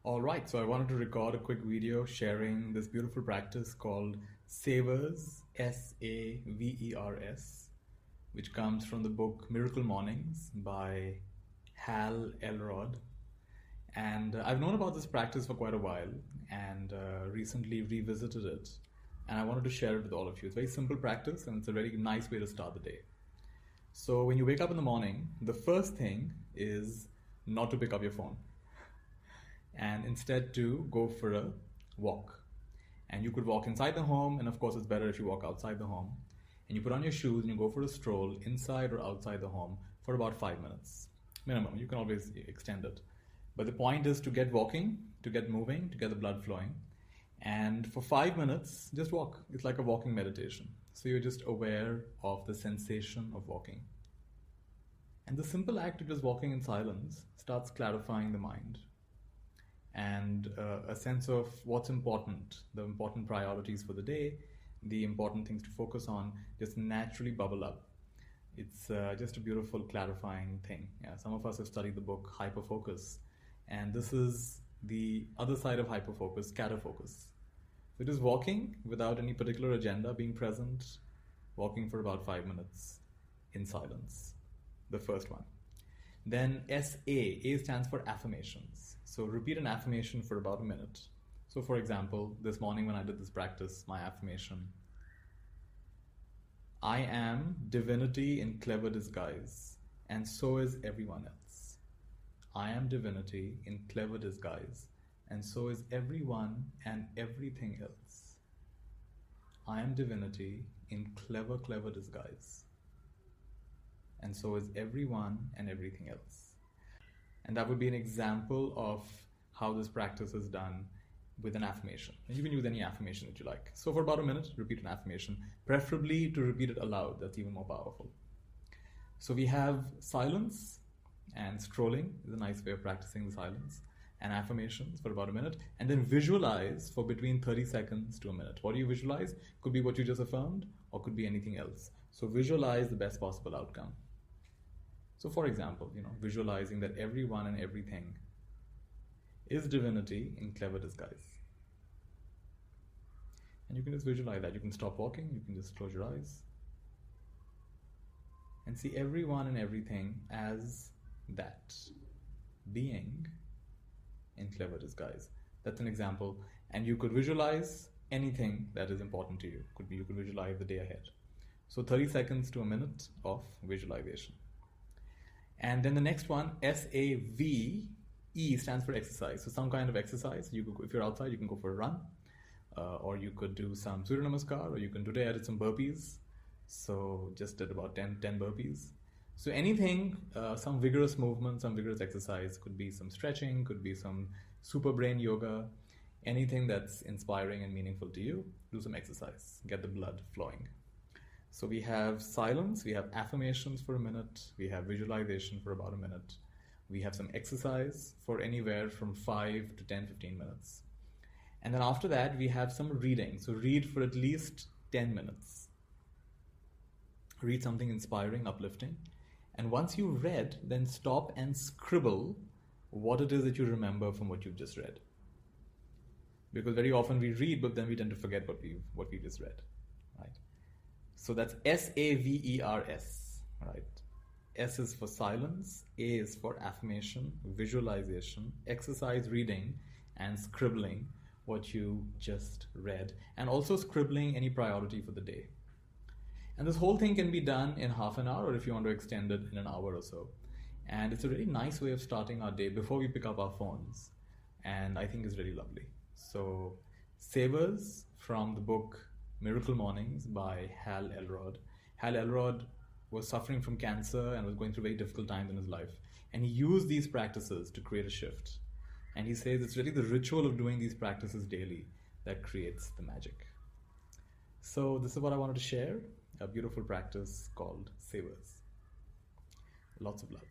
All right, so I wanted to record a quick video sharing this beautiful practice called SAVERS, SAVERS, which comes from the book Miracle Mornings by Elrod. And I've known about this practice for quite a while and recently revisited it. And I wanted to share it with all of you. It's a very simple practice and it's a very nice way to start the day. So when you wake up in the morning, the first thing is not to pick up your phone and instead to go for a walk. And you could walk inside the home, and of course it's better if you walk outside the home. And you put on your shoes and you go for a stroll inside or outside the home for about 5 minutes. Minimum, you can always extend it. But the point is to get walking, to get moving, to get the blood flowing. And for 5 minutes, just walk. It's like a walking meditation. So you're just aware of the sensation of walking. And the simple act of just walking in silence starts clarifying the mind. And a sense of what's important, the important priorities for the day, the important things to focus on, just naturally bubble up. It's just a beautiful clarifying thing. Yeah, some of us have studied the book Hyperfocus, and this is the other side of hyperfocus, catafocus. So just walking without any particular agenda, being present, walking for about 5 minutes in silence, the first one. Then A stands for affirmations. So repeat an affirmation for about a minute. So for example, this morning when I did this practice, my affirmation: I am divinity in clever disguise, and so is everyone else. I am divinity in clever disguise, and so is everyone and everything else. I am divinity in clever disguise, and so is everyone and everything else. And that would be an example of how this practice is done with an affirmation. And you can use any affirmation that you like. So for about a minute, repeat an affirmation, preferably to repeat it aloud. That's even more powerful. So we have silence, and strolling is a nice way of practicing the silence, and affirmations for about a minute, and then visualize for between 30 seconds to a minute. What do you visualize? Could be what you just affirmed, or could be anything else. So visualize the best possible outcome. So for example, visualizing that everyone and everything is divinity in clever disguise. And you can just visualize that. You can stop walking, you can just close your eyes and see everyone and everything as that being in clever disguise. That's an example. And you could visualize anything that is important to you. Could be you could visualize the day ahead. So 30 seconds to a minute of visualization. And then the next one, SAVE, stands for exercise. So some kind of exercise. If you're outside, you can go for a run, or you could do some Surya Namaskar, or you can today I did some burpees. So just did about 10 burpees. So anything, some vigorous movement, some vigorous exercise, could be some stretching, could be some super brain yoga, anything that's inspiring and meaningful to you, do some exercise, get the blood flowing. So we have silence, we have affirmations for a minute, we have visualization for about a minute, we have some exercise for anywhere from 5 to 10, 15 minutes. And then after that, we have some reading. So read for at least 10 minutes. Read something inspiring, uplifting. And once you've read, then stop and scribble what it is that you remember from what you've just read. Because very often we read, but then we tend to forget what we just read, right? So that's SAVERS, right? S is for silence, A is for affirmation, visualization, exercise, reading, and scribbling what you just read, and also scribbling any priority for the day. And this whole thing can be done in half an hour, or if you want to extend it in an hour or so. And it's a really nice way of starting our day before we pick up our phones. And I think it's really lovely. So SAVERS from the book Miracle Mornings by Elrod. Elrod was suffering from cancer and was going through very difficult times in his life. And he used these practices to create a shift. And he says it's really the ritual of doing these practices daily that creates the magic. So this is what I wanted to share, a beautiful practice called SAVERS. Lots of love.